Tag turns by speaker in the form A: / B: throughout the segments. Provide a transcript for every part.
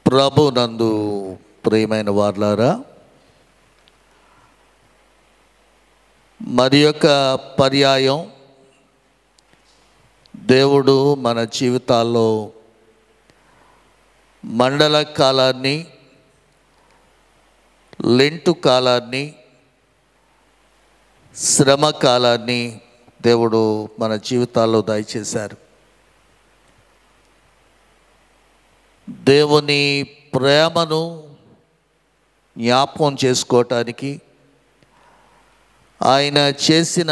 A: ప్రభు నందు ప్రియమైన వార్లారా, మరి యొక్క పర్యాయం దేవుడు మన జీవితాల్లో మండల కాలాన్ని, లెంటు కాలాన్ని, శ్రమ కాలాన్ని దేవుడు మన జీవితాల్లో దయచేశారు. దేవుని ప్రేమను జ్ఞాపకం చేసుకోవటానికి, ఆయన చేసిన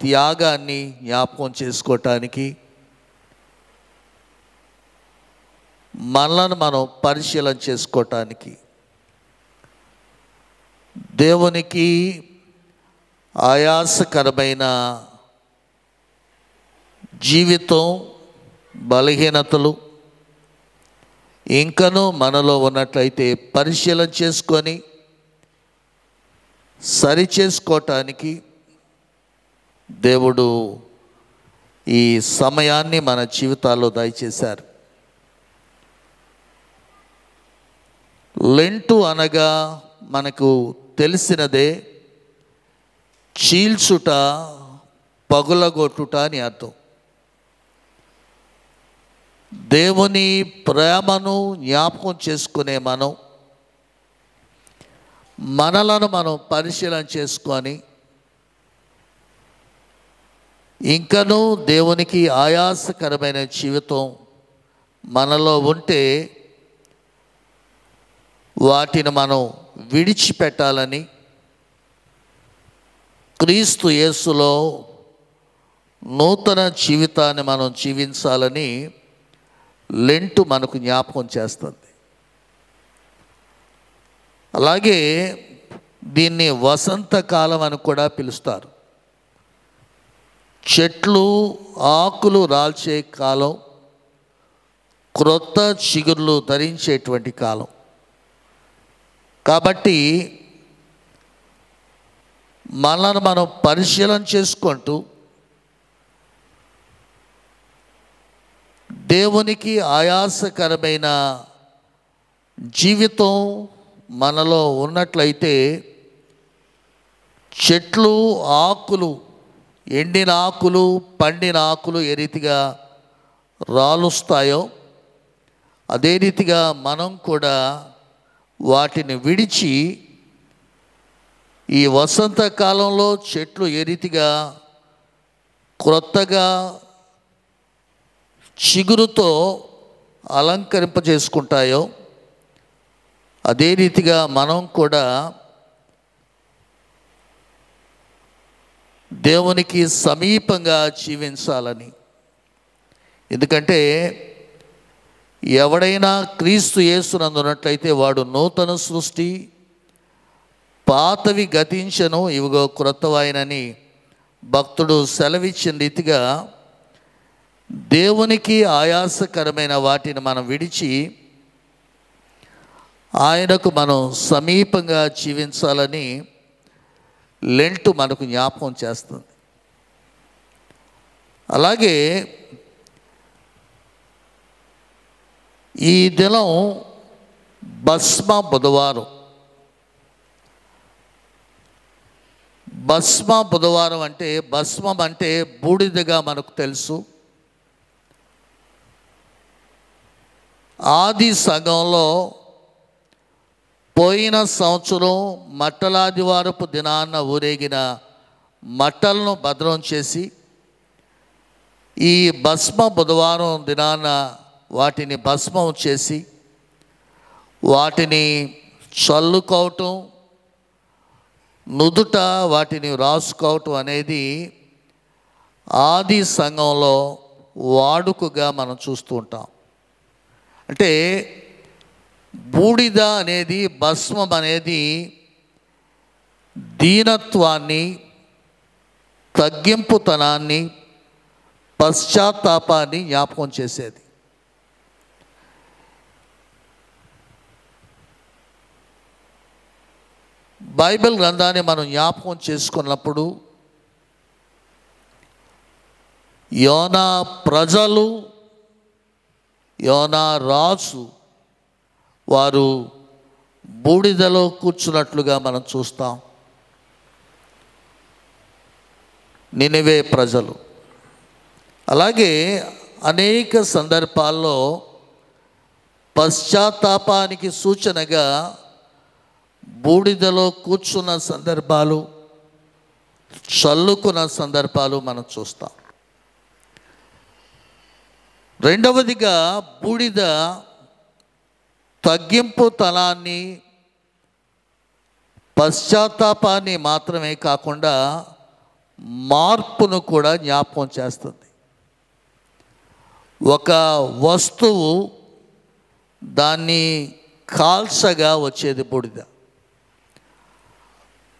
A: త్యాగాన్ని జ్ఞాపకం చేసుకోవటానికి, మనలను మనం పరిశీలన చేసుకోవటానికి, దేవునికి ఆయాసకరమైన జీవితం, బలహీనతలు ఇంకనూ మనలో ఉన్నట్లయితే పరిశీలన చేసుకొని సరి చేసుకోవటానికి దేవుడు ఈ సమయాన్ని మన జీవితాల్లో దయచేశారు. లెంటు అనగా మనకు తెలిసినదే, చీల్చుట, పగులగొట్టుట అని అర్థం. దేవుని ప్రేమను జ్ఞాపకం చేసుకునే మనలను మనం పరిశీలన చేసుకొని ఇంకనూ దేవునికి ఆయాసకరమైన జీవితం మనలో ఉంటే వాటిని మనం విడిచిపెట్టాలని, క్రీస్తు యేసులో నూతన జీవితాన్ని మనం జీవించాలని లెంటు మనకు జ్ఞాపకం చేస్తుంది. అలాగే దీన్ని వసంతకాలం అని కూడా పిలుస్తారు. చెట్లు ఆకులు రాల్చే కాలం, క్రొత్త చిగుర్లు ధరించేటువంటి కాలం. కాబట్టి మనల్ని మనం పరిశీలన చేసుకుంటూ దేవునికి ఆయాసకరమైన జీవితం మనలో ఉన్నట్లయితే చెట్లు ఆకులు, ఎండిన ఆకులు, పండిన ఆకులు ఏ రీతిగా రాలుస్తాయో అదే రీతిగా మనం కూడా వాటిని విడిచి ఈ వసంతకాలంలో చెట్లు ఏ రీతిగా క్రొత్తగా చిగురుతో అలంకరింపజేసుకుంటాయో అదే రీతిగా మనం కూడా దేవునికి సమీపంగా జీవించాలని. ఎందుకంటే ఎవడైనా క్రీస్తు యేసునందు ఉన్నట్లయితే వాడు నూతన సృష్టి, పాతవి గతించను, ఇవిగో క్రొత్తవాయనని భక్తుడు సెలవిచ్చిన రీతిగా దేవునికి ఆయాసకరమైన వాటిని మనం విడిచి ఆయనకు మనం సమీపంగా జీవించాలని లెంటు మనకు జ్ఞాపకం చేస్తుంది. అలాగే ఈ దినం భస్మ బుధవారం. భస్మ బుధవారం అంటే, భస్మం అంటే బూడిదగా మనకు తెలుసు. ఆది సగంలో పోయిన సంవత్సరం మట్టలాదివారపు దినాన్న ఊరేగిన మట్టలను భద్రం చేసి ఈ భస్మ బుధవారం దినాన వాటిని భస్మం చేసి వాటిని చల్లుకోవటం, నుదుట వాటిని రాసుకోవటం అనేది ఆది సంఘంలో వాడుకగా మనం చూస్తూ ఉంటాం. అంటే బూడిద అనేది, భస్మం అనేది దీనత్వాన్ని, తగ్గింపుతనాన్ని, పశ్చాత్తాపాన్ని జ్ఞాపకం చేసేది. బైబిల్ గ్రంథాన్ని మనం జ్ఞాపకం చేసుకున్నప్పుడు యోనా ప్రజలు, యోనా రాజు వారు బూడిదలో కూర్చున్నట్లుగా మనం చూస్తాం. నినివే ప్రజలు. అలాగే అనేక సందర్భాల్లో పశ్చాత్తాపానికి సూచనగా బూడిదలో కూర్చున్న సందర్భాలు, చల్లుకున్న సందర్భాలు మనం చూస్తాం. రెండవదిగా బూడిద తగ్గింపు తనాన్ని, పశ్చాత్తాపాన్ని మాత్రమే కాకుండా మార్పును కూడా జ్ఞాపకం చేస్తుంది. ఒక వస్తువు దాన్ని కాల్చగా వచ్చేది బూడిద.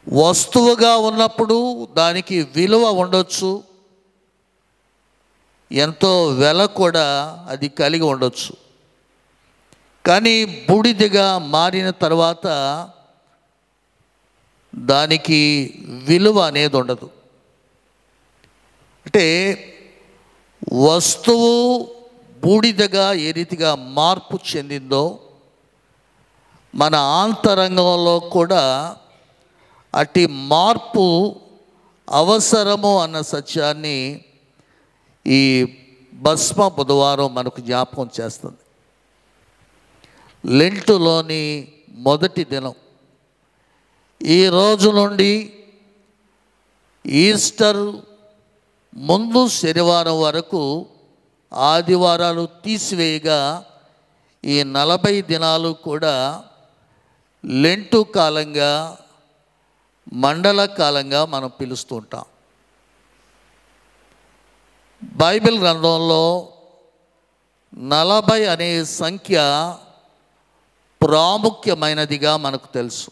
A: వస్తువుగా ఉన్నప్పుడు దానికి విలువ ఉండొచ్చు, ఎంతో వెల కూడా అది కలిగి ఉండొచ్చు. కానీ బూడిదగా మారిన తర్వాత దానికి విలువ అనేది ఉండదు. అంటే వస్తువు బూడిదగా ఏ రీతిగా మార్పు చెందిందో మన ఆంతరంగంలో కూడా అట్టి మార్పు అవసరము అన్న సత్యాన్ని ఈ భస్మ బుధవారం మనకు జ్ఞాపకం చేస్తుంది. లెంటులోని మొదటి దినం. ఈ రోజు నుండి ఈస్టర్ ముందు శనివారం వరకు ఆదివారాలు తీసివేయగా ఈ 40 దినాలు కూడా లెంటు కాలంగా, మండల కాలంగా మనం పిలుస్తూ ఉంటాం. బైబిల్ గ్రంథంలో 40 అనే సంఖ్య ప్రాముఖ్యమైనదిగా మనకు తెలుసు.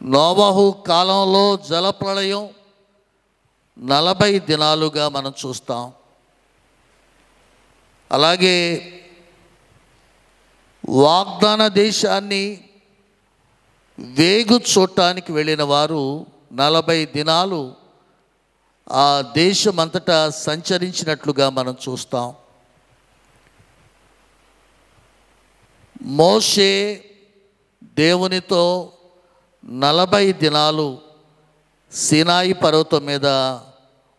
A: నోవహు కాలంలో జలప్రళయం 40 దినాలుగా మనం చూస్తాం. అలాగే వాగ్దాన దేశాన్ని వేగు చూడటానికి వెళ్ళిన వారు 40 దినాలు ఆ దేశమంతటా సంచరించినట్లుగా మనం చూస్తాం. మోషే దేవునితో 40 దినాలు సీనాయి పర్వతం మీద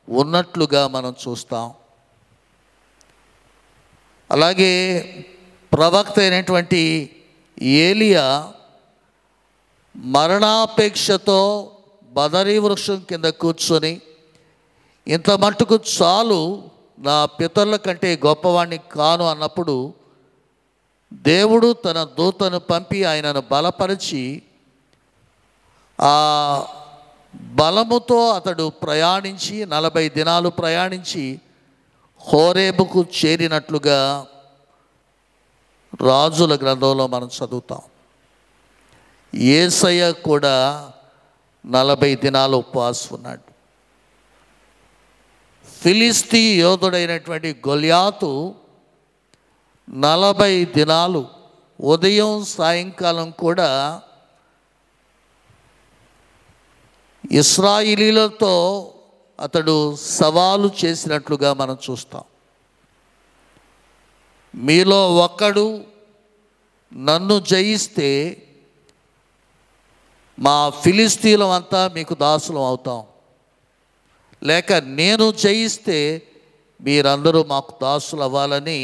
A: ఉన్నట్లుగా మనం చూస్తాం. అలాగే ప్రవక్త అయినటువంటి ఏలియా మరణాపేక్షతో బదరీ వృక్షం కింద కూర్చొని, ఇంత మట్టుకు చాలు, నా పితరుల కంటే గొప్పవాణ్ణి కాను అన్నప్పుడు దేవుడు తన దూతను పంపి ఆయనను బలపరిచి ఆ బలముతో అతడు ప్రయాణించి 40 దినాలు ప్రయాణించి హోరేబుకు చేరినట్లుగా రాజుల గ్రంథంలో మనం చదువుతాం. యేసయ్య కూడా 40 దినాలు ఉపవాసం ఉన్నాడు. ఫిలిస్తీ యోధుడైనటువంటి గొల్యాతు 40 దినాలు ఉదయం సాయంకాలం కూడా ఇశ్రాయేలీలతో అతడు సవాలు చేసినట్లుగా మనం చూస్తాం. మీలో ఒక్కడు నన్ను జయిస్తే మా ఫిలిస్తీన్లంతా మీకు దాసులం అవుతాం, లేక నేను జయిస్తే మీరందరూ మాకు దాసులు అవ్వాలని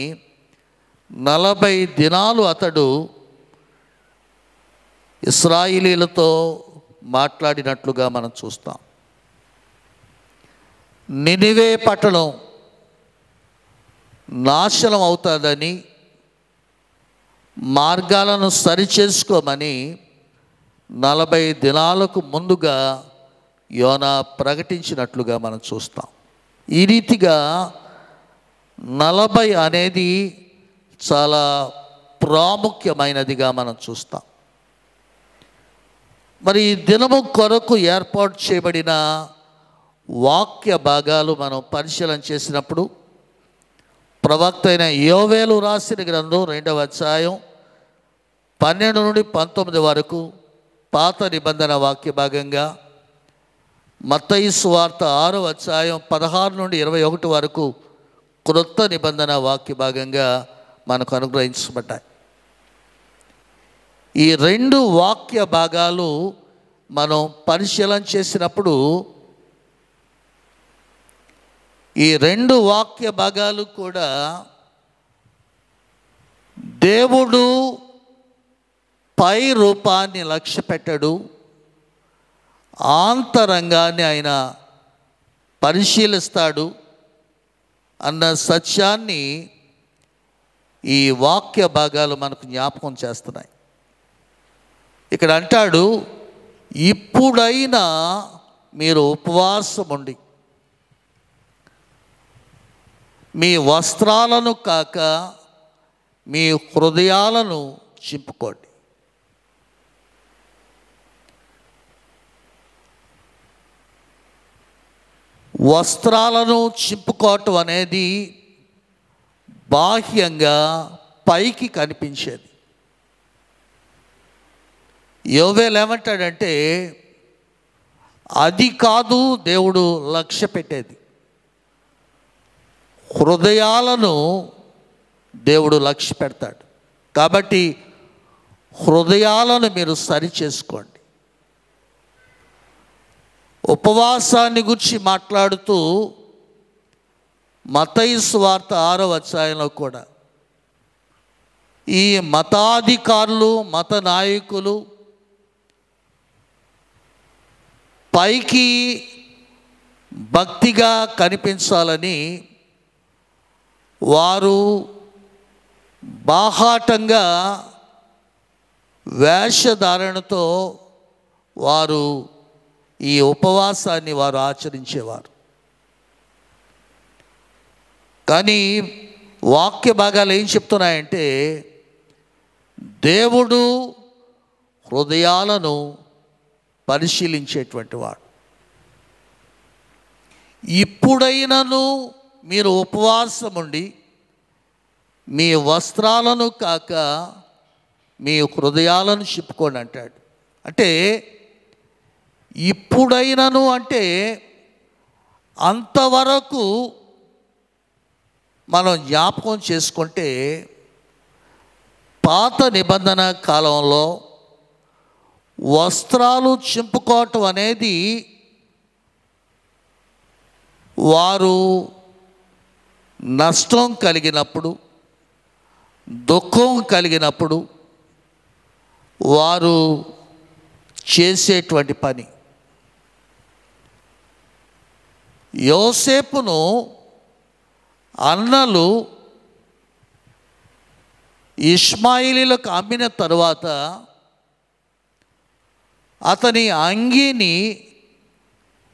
A: 40 దినాలు అతడు ఇశ్రాయేలీలతో మాట్లాడినట్లుగా మనం చూస్తాం. నినివే పట్టణం నాశనం అవుతుందని, మార్గాలను సరిచేసుకోమని 40 దినాలకు ముందుగా యోనా ప్రకటించినట్లుగా మనం చూస్తాం. ఈ రీతిగా 40 అనేది చాలా ప్రాముఖ్యమైనదిగా మనం చూస్తాం. మరి ఈ దినము కొరకు ఏర్పాటు చేయబడిన వాక్య భాగాలు మనం పరిశీలన చేసినప్పుడు ప్రవక్త అయిన యోవేలు రాసిన గ్రంథం 2వ అధ్యాయం 12 నుండి 19 వరకు పాత నిబంధన వాక్య భాగంగా, మత్తయి సువార్త 6వ అధ్యాయం 16 నుండి 21 వరకు క్రొత్త నిబంధన వాక్య భాగంగా మనకు అనుగ్రహించబడ్డాయి. ఈ రెండు వాక్య భాగాలు మనం పరిశీలన చేసినప్పుడు ఈ రెండు వాక్య భాగాలు కూడా దేవుడు పై రూపాన్ని లక్ష్య పెట్టడు, ఆంతరంగాన్ని ఆయన పరిశీలిస్తాడు అన్న సత్యాన్ని ఈ వాక్య భాగాలు మనకు జ్ఞాపకం చేస్తున్నాయి. ఇక్కడ అంటాడు, ఇప్పుడైనా మీరు ఉపవాసం ఉండి మీ వస్త్రాలను కాక మీ హృదయాలను చింపుకోండి. వస్త్రాలను చింపుకోవటం అనేది బాహ్యంగా పైకి కనిపించేది. యోవేలు ఏమంటాడంటే, అది కాదు దేవుడు లక్ష్య పెట్టేది, హృదయాలను దేవుడు లక్ష్య పెడతాడు. కాబట్టి హృదయాలను మీరు సరి చేసుకోండి. ఉపవాసాన్ని గురించి మాట్లాడుతూ మత్తయి సువార్త 6వ అధ్యాయంలో కూడా ఈ మతాధికారులు, మత నాయకులు పైకి భక్తిగా కనిపించాలని వారు బాహాటంగా వేషధారణతో వారు ఈ ఉపవాసాన్ని వారు ఆచరించేవారు. కానీ వాక్య భాగాలు ఏం చెప్తున్నాయంటే, దేవుడు హృదయాలను పరిశీలించేటువంటి వాడు. ఇప్పుడైనను మీరు ఉపవాసం ఉండి మీ వస్త్రాలను కాక మీ హృదయాలను చింపుకోండి అంటాడు. అంటే ఇప్పుడైనను అంటే అంతవరకు మనం జ్ఞాపకం చేసుకుంటే పాత నిబంధన కాలంలో వస్త్రాలు చింపుకోవటం అనేది వారు నష్టం కలిగినప్పుడు, దుఃఖం కలిగినప్పుడు వారు చేసేటువంటి పని. యోసేపును అన్నలు ఇష్మాయిలీలకు అమ్మిన తరువాత అతని అంగీని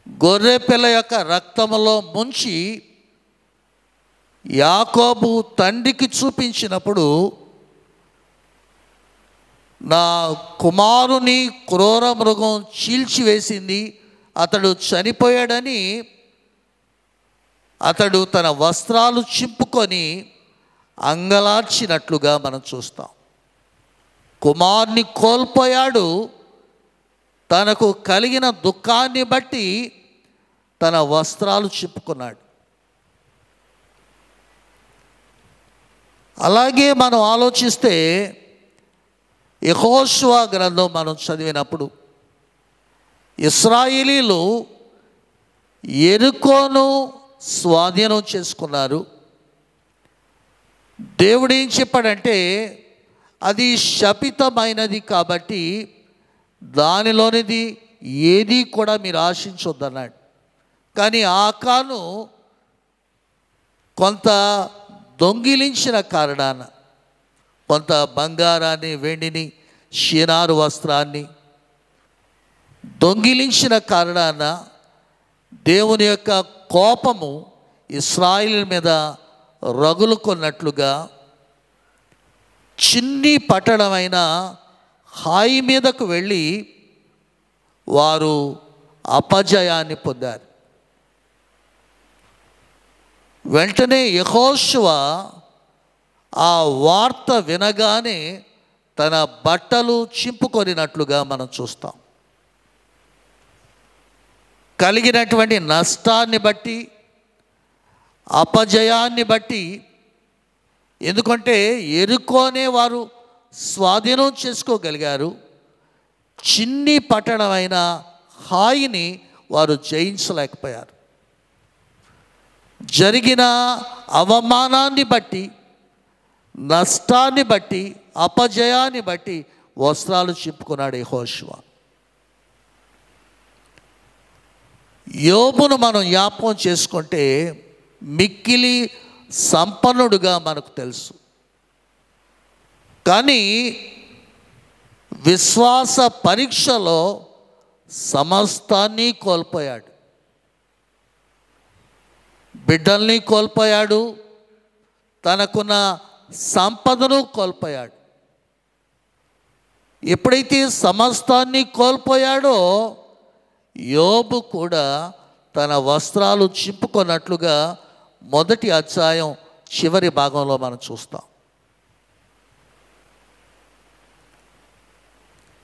A: గొర్రెపిల్ల యొక్క రక్తంలో ముంచి యాకోబు తండ్రికి చూపించినప్పుడు, నా కుమారుని క్రూర మృగం చీల్చివేసింది, అతడు చనిపోయాడని అతడు తన వస్త్రాలు చింపుకొని అంగలార్చినట్లుగా మనం చూస్తాం. కుమారుని కోల్పోయాడు, తనకు కలిగిన దుఃఖాన్ని బట్టి తన వస్త్రాలు చింపుకున్నాడు. అలాగే మనం ఆలోచిస్తే యెహోషువ గ్రంథం మనం చదివినప్పుడు ఇశ్రాయేలీలు యెరికోను స్వాధీనం చేసుకున్నారు. దేవుడు ఏం చెప్పాడంటే, అది శపితమైనది కాబట్టి దానిలోనిది ఏది కూడా మీరు ఆశించొద్దన్నాడు. కానీ ఆకాను కొంత దొంగిలించిన కారణాన, కొంత బంగారాన్ని, వెండిని, షినారు వస్త్రాన్ని దొంగిలించిన కారణాన దేవుని యొక్క కోపము ఇశ్రాయేలు మీద రగులుకొన్నట్లుగా చిన్ని పట్టణమైన హాయి మీదకు వెళ్ళి వారు అపజయాన్ని పొందారు. వెంటనే యెహోషువ ఆ వార్త వినగానే తన బట్టలు చింపుకొనినట్లుగా మనం చూస్తాం. కలిగినటువంటి నష్టాన్ని బట్టి, అపజయాన్ని బట్టి, ఎందుకంటే యెరికోనే వారు స్వాధీనం చేసుకోగలిగారు. చిన్ని పట్టణమైన హాయిని వారు జయించలేకపోయారు. జరిగిన అవమానాన్ని బట్టి, నష్టాన్ని బట్టి, అపజయాన్ని బట్టి వస్త్రాలు చింపుకున్నాడు యెహోషువ. యోబును మనం జ్ఞాపకం చేసుకుంటే మిక్కిలి సంపన్నుడుగా మనకు తెలుసు. కానీ విశ్వాస పరీక్షలో సమస్తాన్ని కోల్పోయాడు. బిడ్డల్ని కోల్పోయాడు, తనకున్న సంపదను కోల్పోయాడు. ఎప్పుడైతే సమస్తాన్ని కోల్పోయాడో యోబు కూడా తన వస్త్రాలు చింపుకున్నట్లుగా మొదటి అధ్యాయం చివరి భాగంలో మనం చూస్తాం.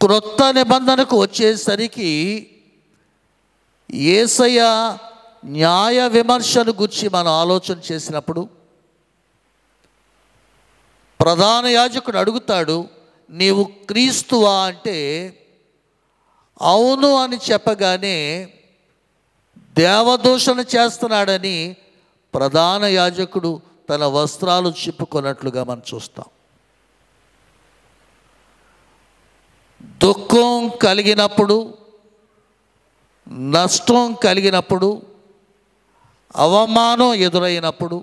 A: క్రొత్త నిబంధనకు వచ్చేసరికి యేసయ్య న్యాయ విమర్శను గురించి మనం ఆలోచన చేసినప్పుడు ప్రధాన యాజకుడు అడుగుతాడు, నీవు క్రీస్తువా అంటే అవును అని చెప్పగానే దేవదూషణ చేస్తున్నాడని ప్రధాన యాజకుడు తన వస్త్రాలు చింపుకున్నట్లుగా మనం చూస్తాం. దుఃఖం కలిగినప్పుడు, నష్టం కలిగినప్పుడు, అవమానం ఎదురైనప్పుడు,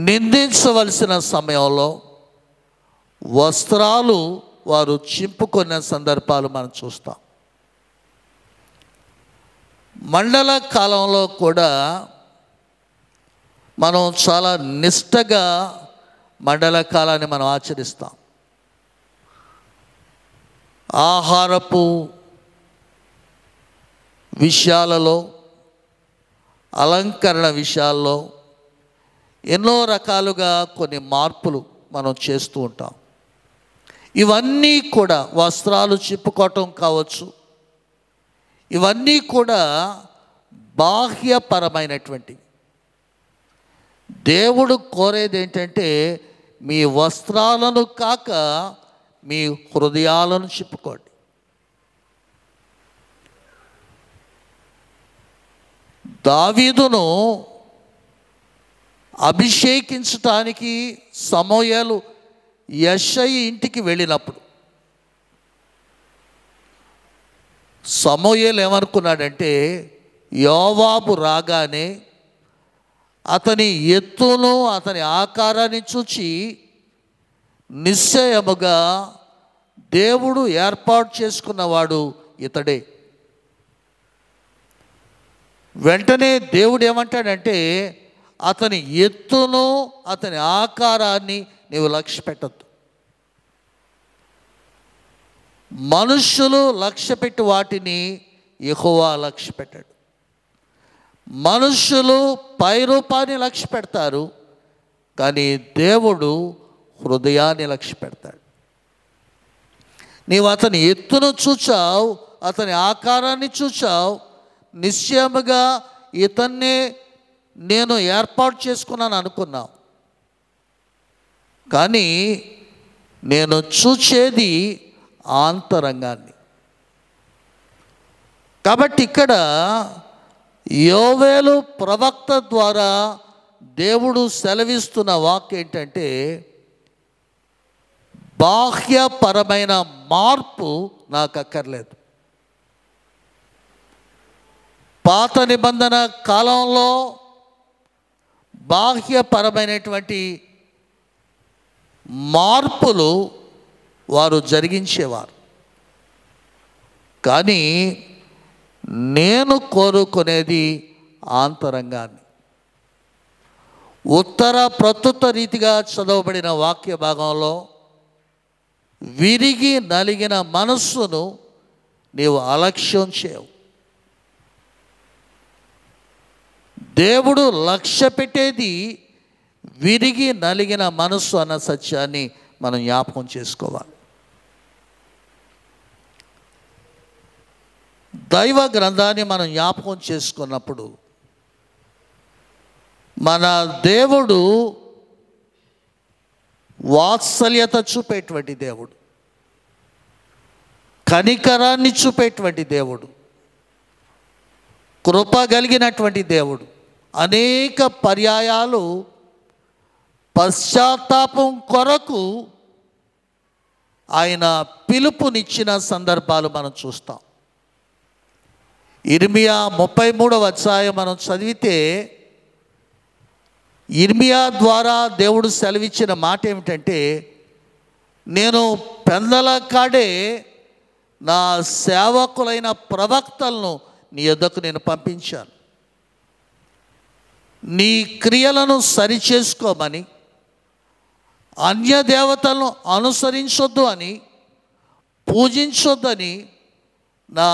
A: నిందించవలసిన సమయంలో వస్త్రాలు వారు చింపుకున్న సందర్భాలు మనం చూస్తాం. మండల కాలంలో కూడా మనం చాలా నిష్టగా మండల కాలాన్ని మనం ఆచరిస్తాం. ఆహారపు విషయాలలో, అలంకరణ విషయాల్లో ఎన్నో రకాలుగా కొన్ని మార్పులు మనం చేస్తూ ఉంటాం. ఇవన్నీ కూడా వస్త్రాలు చింపుకోవటం కావచ్చు, ఇవన్నీ కూడా బాహ్యపరమైనటువంటివి. దేవుడు కోరేది ఏంటంటే మీ వస్త్రాలను కాక మీ హృదయాలను చింపుకోండి. దావీదును అభిషేకించటానికి సమూయేలు యెషయి ఇంటికి వెళ్ళినప్పుడు సమూయేలు ఏమనుకున్నాడంటే యోవాబు రాగానే అతని ఎత్తును, అతని ఆకారాన్ని చూచి నిశ్చయముగా దేవుడు ఏర్పాటు చేసుకున్నవాడు ఇతడే. వెంటనే దేవుడు ఏమంటాడంటే అతని ఎత్తును, అతని ఆకారాన్ని నీవు లక్ష్య పెట్టద్దు. మనుష్యులు లక్ష్యపెట్టి వాటిని యెహోవా లక్ష్య పెట్టాడు. మనుష్యులు పైరూపాన్ని లక్ష్య పెడతారు, కానీ దేవుడు హృదయాన్ని లక్ష్య పెడతాడు. నీవు అతని ఎత్తును చూచావు, అతని ఆకారాన్ని చూచావు, నిశ్చయముగా ఇతన్నే నేను ఏర్పాటు చేసుకున్నాను అనుకున్నావు, కానీ నేను చూచేది ఆంతరంగాన్ని. కాబట్టి ఇక్కడ యోవేలు ప్రవక్త ద్వారా దేవుడు సెలవిస్తున్న వాక్యం ఏంటంటే బాహ్యపరమైన మార్పు నాకు అక్కర్లేదు. పాత నిబంధన కాలంలో బాహ్యపరమైనటువంటి మార్పులు వారు జరిగించేవారు, కానీ నేను కోరుకునేది ఆంతరంగాన్ని. ఉత్తర ప్రస్తుత రీతిగా చదవబడిన వాక్య భాగంలో విరిగి నలిగిన మనస్సును నీవు అలక్ష్యం చేయవు. దేవుడు లక్ష్య పెట్టేది విరిగి నలిగిన మనస్సు అన్న సత్యాన్ని మనం జ్ఞాపకం చేసుకోవాలి. దైవ గ్రంథాన్ని మనం జ్ఞాపకం చేసుకున్నప్పుడు మన దేవుడు వాత్సల్యత చూపేటువంటి దేవుడు, కనికరాన్ని చూపేటువంటి దేవుడు, కృప కలిగినటువంటి దేవుడు. అనేక పర్యాయాలు పశ్చాత్తాపం కొరకు ఆయన పిలుపునిచ్చిన సందర్భాలు మనం చూస్తాం. ఇర్మియా 33వ అధ్యాయం మనం చదివితే, ఇర్మియా ద్వారా దేవుడు సెలవిచ్చిన మాట ఏమిటంటే, నేను పెందల కాడే నా సేవకులైన ప్రవక్తలను నీ యొద్దకు నేను పంపించాను. నీ క్రియలను సరిచేసుకోమని, అన్య దేవతలను అనుసరించొద్దు అని, పూజించొద్దని నా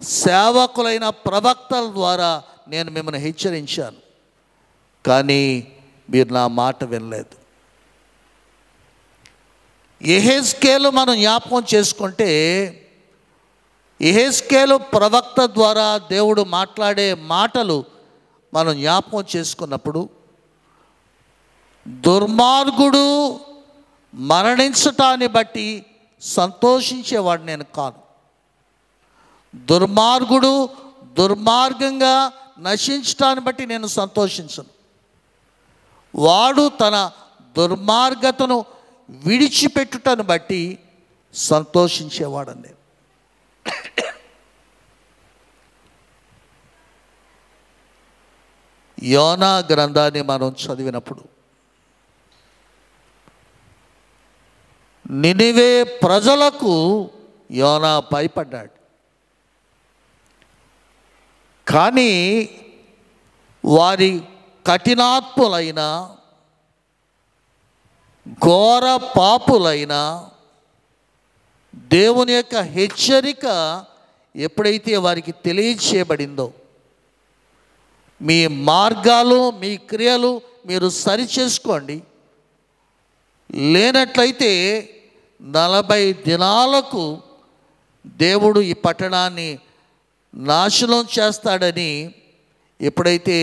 A: సేవకులైన ప్రవక్తల ద్వారా నేను మిమ్మల్ని హెచ్చరించాను. కానీ మీరు నా మాట వినలేదు. యెహెజ్కేలు మనం జ్ఞాపకం చేసుకుంటే, యెహెజ్కేలు ప్రవక్త ద్వారా దేవుడు మాట్లాడే మాటలు మనం జ్ఞాపకం చేసుకున్నప్పుడు, దుర్మార్గుడు మరణించటాన్ని బట్టి సంతోషించేవాడు నేను కాను. దుర్మార్గుడు దుర్మార్గంగా నశించటాన్ని బట్టి నేను సంతోషించను. వాడు తన దుర్మార్గతను విడిచిపెట్టుటను బట్టి సంతోషించేవాడండి. యోనా గ్రంథాన్ని మనం చదివినప్పుడు, నినివే ప్రజలకు యోనా భయపడ్డాడు. కానీ వారి కఠినాత్ములైన ఘోర పాపులైన దేవుని యొక్క హెచ్చరిక ఎప్పుడైతే వారికి తెలియచేయబడిందో, మీ మార్గాలు మీ క్రియలు మీరు సరిచేసుకోండి, లేనట్లయితే 40 దినాలకు దేవుడు ఈ పట్టణాన్ని నాశనం చేస్తాడని ఎప్పుడైతే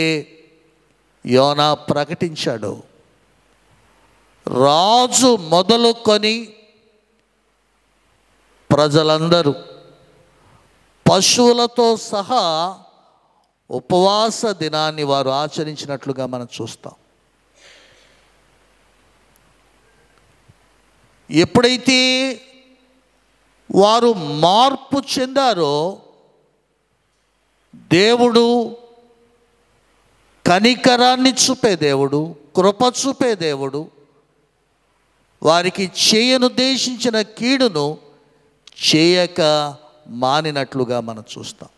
A: యోనా ప్రకటించాడో, రాజు మొదలుకొని ప్రజలందరూ పశువులతో సహా ఉపవాస దినాన్ని వారు ఆచరించినట్లుగా మనం చూస్తాం. ఎప్పుడైతే వారు మార్పు చెందారో, దేవుడు కనికరాన్ని చూపే దేవుడు, కృప చూపే దేవుడు, వారికి చేయనుద్దేశించిన కీడును చేయక మానినట్లుగా మనం చూస్తాం.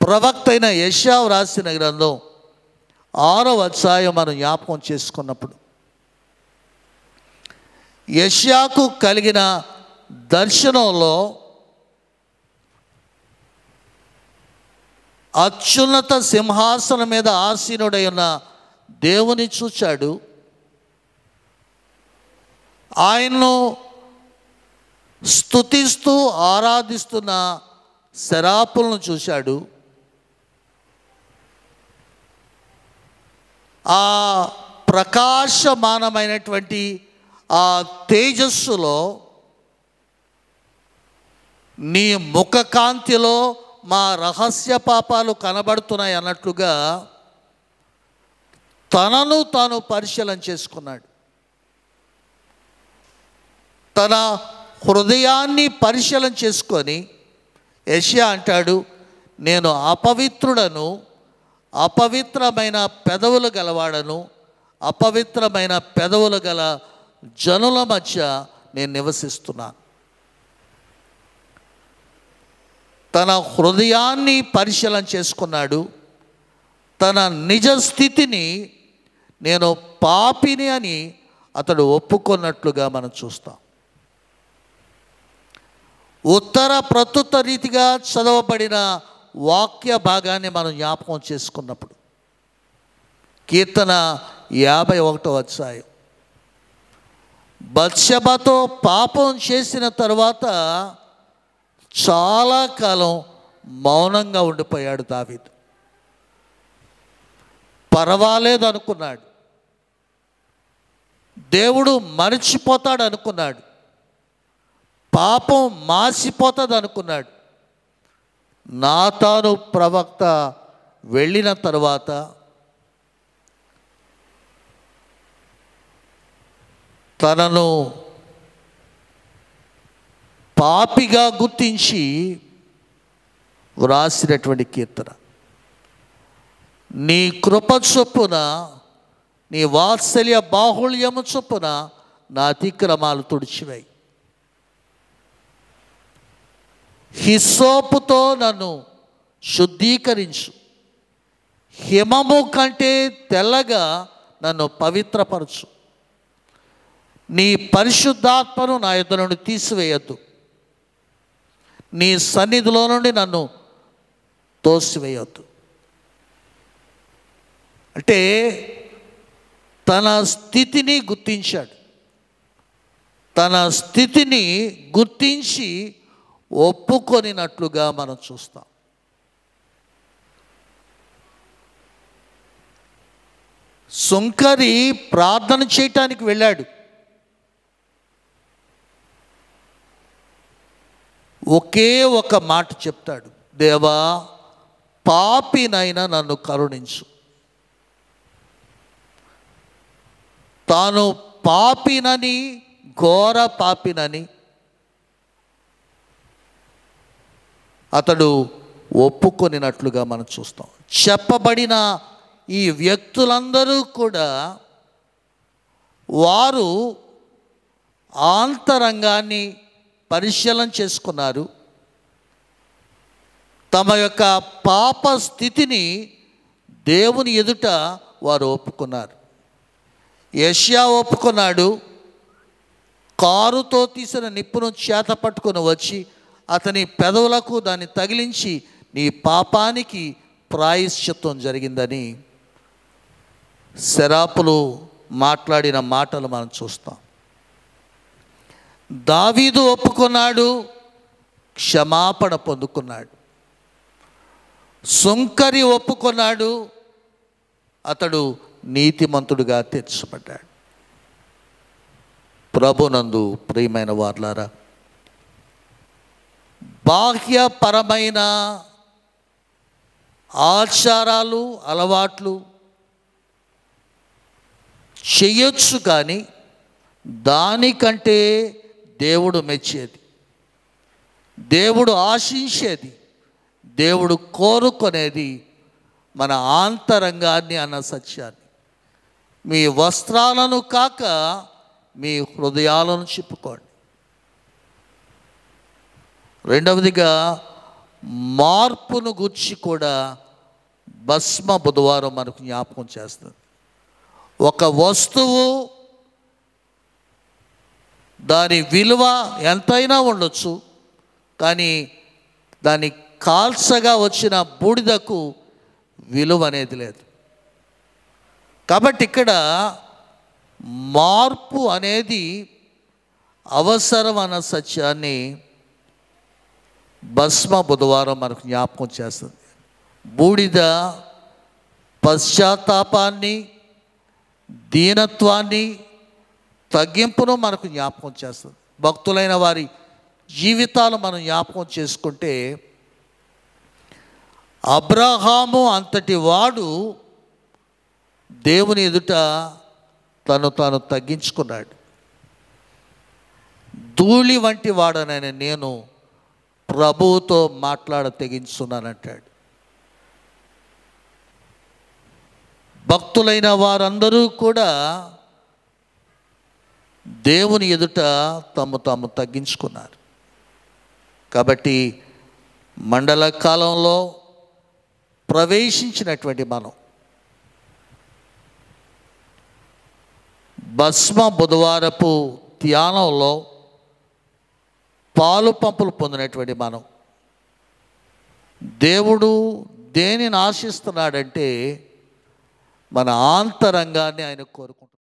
A: ప్రవక్త అయిన యెషయా రాసిన గ్రంథం 6వ అధ్యాయం మనం జ్ఞాపకం చేసుకున్నప్పుడు, యెషయాకు కలిగిన దర్శనంలో అత్యున్నత సింహాసనం మీద ఆసీనుడై ఉన్న దేవుని చూచాడు. ఆయన్ను స్తుతిస్తూ ఆరాధిస్తున్న శరాపులను చూశాడు. ఆ ప్రకాశమానమైనటువంటి ఆ తేజస్సులో, నీ ముఖకాంతిలో మా రహస్య పాపాలు కనబడుతున్నాయి అన్నట్లుగా తనను తాను పరిశీలన చేసుకున్నాడు. తన హృదయాన్ని పరిశీలన చేసుకొని యెషయా అంటాడు, నేను అపవిత్రుడను, అపవిత్రమైన పెదవులు గలవాడను, అపవిత్రమైన పెదవులు గల జనుల మధ్య నేను నివసిస్తున్నాను. తన హృదయాన్ని పరిశీలన చేసుకున్నాడు. తన నిజ స్థితిని, నేను పాపిని అని అతడు ఒప్పుకున్నట్లుగా మనం చూస్తాం. ఉత్తర ప్రతుత్త రీతిగా చదవబడిన వాక్య భాగాన్ని మనం జ్ఞాపకం చేసుకున్నప్పుడు, కీర్తన 51వ అధ్యాయం, బత్షెబతో పాపం చేసిన తరువాత చాలా కాలం మౌనంగా ఉండిపోయాడు దావీదు. పర్వాలేదు అనుకున్నాడు. దేవుడు మరిచిపోతాడు అనుకున్నాడు. పాపం మాసిపోతుంది అనుకున్నాడు. నాతాను ప్రవక్త వెళ్ళిన తరువాత తనను పాపిగా గుర్తించి వ్రాసినటువంటి కీర్తన, నీ కృప చొప్పున, నీ వాత్సల్య బాహుళ్యము చొప్పున నా అతిక్రమాలు తుడిచివేయి. హిస్సోపుతో నన్ను శుద్ధీకరించు, హిమము కంటే తెల్లగా నన్ను పవిత్రపరచు. నీ పరిశుద్ధాత్మను నా యొద్ద నుండి తీసివేయద్దు, నీ సన్నిధిలో నుండి నన్ను తోసివేయొద్దు. అంటే తన స్థితిని గుర్తించాడు. తన స్థితిని గుర్తించి ఒప్పుకొనినట్లుగా మనం చూస్తాం. సుంకరి ప్రార్థన చేయటానికి వెళ్ళాడు. ఒకే ఒక మాట చెప్తాడు, దేవా పాపినైనా నన్ను కరుణించు. తాను పాపినని, ఘోర పాపినని అతడు ఒప్పుకొనినట్లుగా మనం చూస్తాం. చెప్పబడిన ఈ వ్యక్తులందరూ కూడా వారు ఆంతరంగాన్ని పరిశీలన చేసుకున్నారు. తమ యొక్క పాప స్థితిని దేవుని ఎదుట వారు ఒప్పుకున్నారు. యెషయా ఒప్పుకున్నాడు. కారుతో తీసిన నిప్పును చేత పట్టుకొని వచ్చి అతని పెదవులకు దాన్ని తగిలించి, నీ పాపానికి ప్రాయశ్చిత్తం జరిగిందని సెరాపులు మాట్లాడిన మాటలు మనం చూస్తాం. దావీదు ఒప్పుకున్నాడు, క్షమాపణ పొందుకున్నాడు. సుంకరి ఒప్పుకున్నాడు, అతడు నీతిమంతుడుగా తీర్చబడ్డాడు. ప్రభునందు ప్రియమైన వార్లారా, బాహ్యపరమైన ఆచారాలు, అలవాట్లు చెయ్యొచ్చు, కానీ దానికంటే దేవుడు మెచ్చేది, దేవుడు ఆశించేది, దేవుడు కోరుకునేది మన ఆంతరంగాన్ని అన్న సత్యాన్ని. మీ వస్త్రాలను కాక మీ హృదయాలను చెప్పుకోండి. రెండవదిగా మార్పును గురించి కూడా భస్మ బుధవారం మనకు జ్ఞాపకం చేస్తుంది. ఒక వస్తువు దాని విలువ ఎంతైనా ఉండొచ్చు, కానీ దాని కాల్చగా వచ్చిన బూడిదకు విలువ అనేది లేదు. కాబట్టి ఇక్కడ మార్పు అనేది అవసరం అన్న సత్యాన్ని భస్మ బుధవారం మనకు జ్ఞాపకం చేస్తుంది. బూడిద పశ్చాత్తాపాన్ని, దీనత్వాన్ని, తగ్గింపును మనకు జ్ఞాపకం చేస్తుంది. భక్తులైన వారి జీవితాలు మనం జ్ఞాపకం చేసుకుంటే, అబ్రహాము అంతటి వాడు దేవుని ఎదుట తను తాను తగ్గించుకున్నాడు. ధూళి వంటి వాడనైన నేను ప్రభువుతో మాట్లాడ తెగించున్నానంటాడు. భక్తులైన వారందరూ కూడా దేవుని ఎదుట తాము తగ్గించుకున్నారు. కాబట్టి మండల కాలంలో ప్రవేశించినటువంటి మనం భస్మ బుధవారపు ధ్యానంలో పాలు పంపులు పొందినటువంటి మనం దేవుడు దేనిని ఆశిస్తున్నాడంటే మన ఆంతరంగాన్ని ఆయన కోరుకుంటున్నాడు.